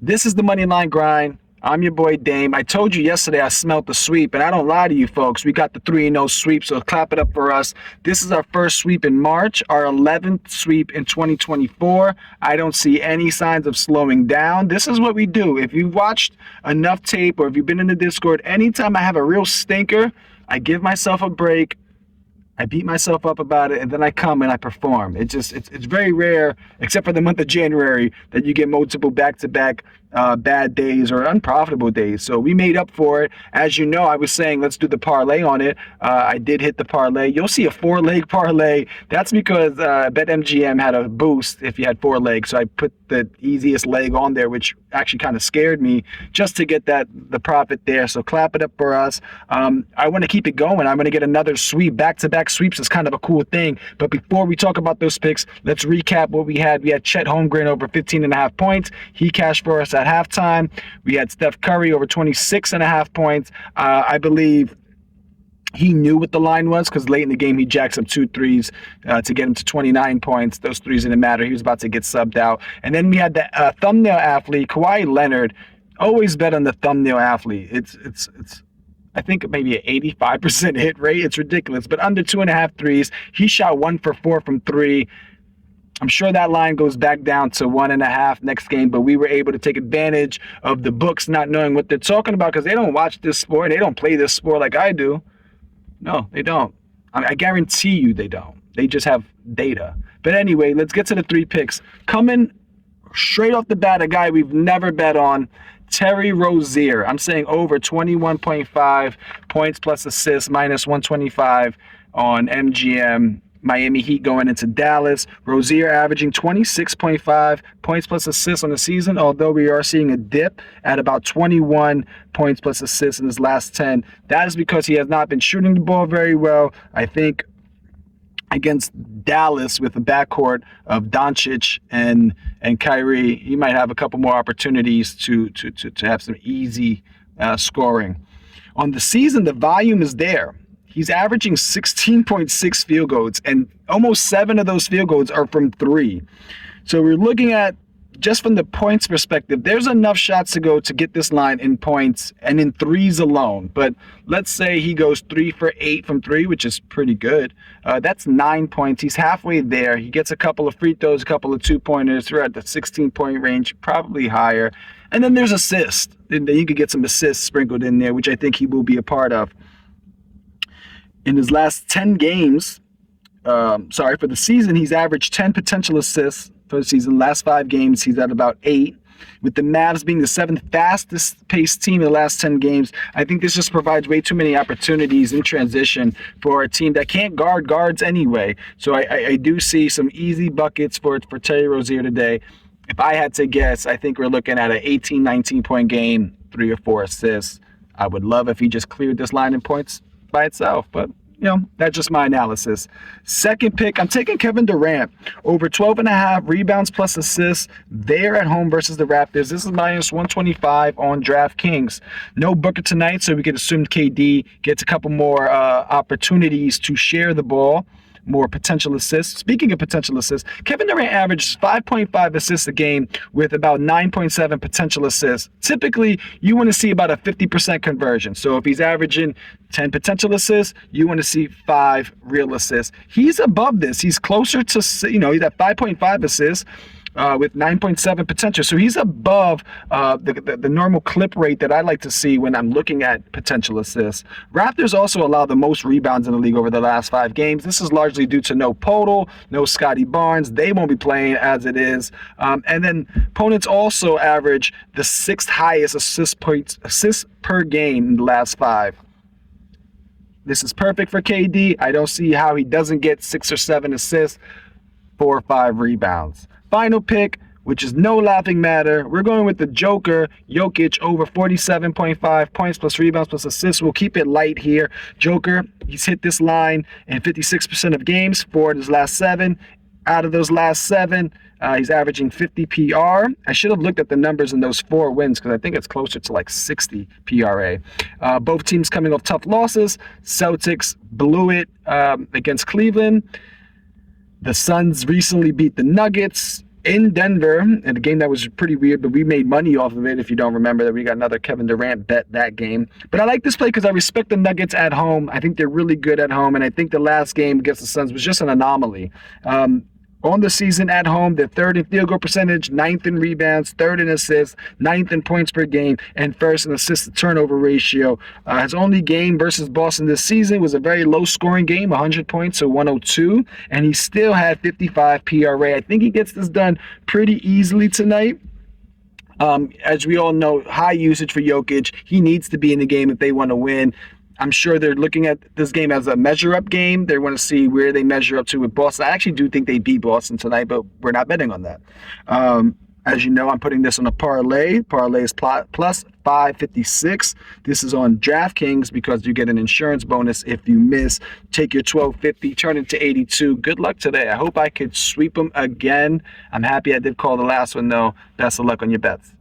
This is the Money Line Grind. I'm your boy Dame. I told you yesterday I smelt the sweep, and I don't lie to you folks. We got the 3-0 sweep, so clap it up for us. This is our first sweep in March, our 11th sweep in 2024. I don't see any signs of slowing down. This is what we do. If you've watched enough tape or if you've been in the Discord, anytime I have a real stinker, I give myself a break. I beat myself up about it, and then I come and I perform. It's very rare, except for the month of January, that you get multiple back-to-back bad days or unprofitable days. So we made up for it. As you know, I was saying let's do the parlay on it. I did hit the parlay. You'll see a 4-leg parlay. That's because BetMGM had a boost if you had 4 legs. So I put the easiest leg on there, which actually kind of scared me, just to get the profit there. So clap it up for us. I want to keep it going. I'm going to get another sweep. Back-to-back sweeps is kind of a cool thing. But before we talk about those picks, let's recap what we had. We had Chet Holmgren over 15.5 points. He cashed for us at halftime. We had Steph Curry over 26.5 points. I believe he knew what the line was because late in the game he jacks up 2 threes to get him to 29 points. Those threes didn't matter. He was about to get subbed out. And then we had the thumbnail athlete, Kawhi Leonard. Always bet on the thumbnail athlete. It's I think maybe an 85% hit rate. It's ridiculous. But under 2.5 threes, he shot 1 for 4 from 3. I'm sure that line goes back down to 1.5 next game, but we were able to take advantage of the books not knowing what they're talking about because they don't watch this sport. They don't play this sport like I do. No, they don't. I guarantee you they don't. They just have data. But anyway, let's get to the 3 picks. Coming straight off the bat, a guy we've never bet on, Terry Rozier. I'm saying over 21.5 points plus assists, minus 125 on MGM. Miami Heat going into Dallas. Rozier averaging 26.5 points plus assists on the season, although we are seeing a dip at about 21 points plus assists in his last 10. That is because he has not been shooting the ball very well. I think against Dallas with the backcourt of Doncic and Kyrie, he might have a couple more opportunities to have some easy scoring. On the season, the volume is there. He's averaging 16.6 field goals, and almost 7 of those field goals are from 3. So we're looking at, just from the points perspective, there's enough shots to go to get this line in points and in threes alone. But let's say he goes 3 for 8 from 3, which is pretty good. That's 9 points. He's halfway there. He gets a couple of free throws, a couple of 2-pointers. We're at the 16-point range, probably higher. And then there's assists. And then you could get some assists sprinkled in there, which I think he will be a part of. In his last 10 games, for the season, he's averaged 10 potential assists for the season. Last 5 games, he's at about 8. With the Mavs being the 7th fastest paced team in the last 10 games, I think this just provides way too many opportunities in transition for a team that can't guard guards anyway. So I do see some easy buckets for Terry Rozier today. If I had to guess, I think we're looking at an 18, 19-point game, 3 or 4 assists. I would love if he just cleared this line in points by itself, but that's just my analysis. Second pick, I'm taking Kevin Durant over 12.5 rebounds plus assists. They're at home versus the Raptors. This is minus 125 on DraftKings. No Booker tonight, so we can assume KD gets a couple more opportunities to share the ball. More potential assists. Speaking of potential assists, Kevin Durant averages 5.5 assists a game with about 9.7 potential assists. Typically, you want to see about a 50% conversion. So if he's averaging 10 potential assists, you want to see 5 real assists. He's above this. He's closer to, he's at 5.5 assists. With 9.7 potential. So he's above the normal clip rate that I like to see when I'm looking at potential assists. Raptors also allow the most rebounds in the league over the last 5 games. This is largely due to no Podol, no Scotty Barnes. They won't be playing as it is. And then opponents also average the 6th highest assists per game in the last 5. This is perfect for KD. I don't see how he doesn't get 6 or 7 assists, 4 or 5 rebounds. Final pick, which is no laughing matter. We're going with the Joker, Jokic, over 47.5 points plus rebounds plus assists. We'll keep it light here. Joker, he's hit this line in 56% of games, 4 in his last 7. Out of those last 7, he's averaging 50 PR. I should have looked at the numbers in those 4 wins because I think it's closer to like 60 PRA. Both teams coming off tough losses. Celtics blew it against Cleveland. The Suns recently beat the Nuggets. in Denver, and a game that was pretty weird, but we made money off of it. If you don't remember that, we got another Kevin Durant bet that game. But I like this play because I respect the Nuggets at home. I think they're really good at home, and I think the last game against the Suns was just an anomaly. On the season at home, they're third in field goal percentage, ninth in rebounds, third in assists, ninth in points per game, and first in assist to turnover ratio. His only game versus Boston this season was a very low-scoring game, 100 points to 102, and he still had 55 PRA. I think he gets this done pretty easily tonight. As we all know, high usage for Jokic. He needs to be in the game if they want to win. I'm sure they're looking at this game as a measure-up game. They want to see where they measure up to with Boston. I actually do think they beat Boston tonight, but we're not betting on that. As you know, I'm putting this on a parlay. Parlay is plus 556. This is on DraftKings because you get an insurance bonus if you miss. Take your 1250, turn it to 82. Good luck today. I hope I could sweep them again. I'm happy I did call the last one, though. Best of luck on your bets.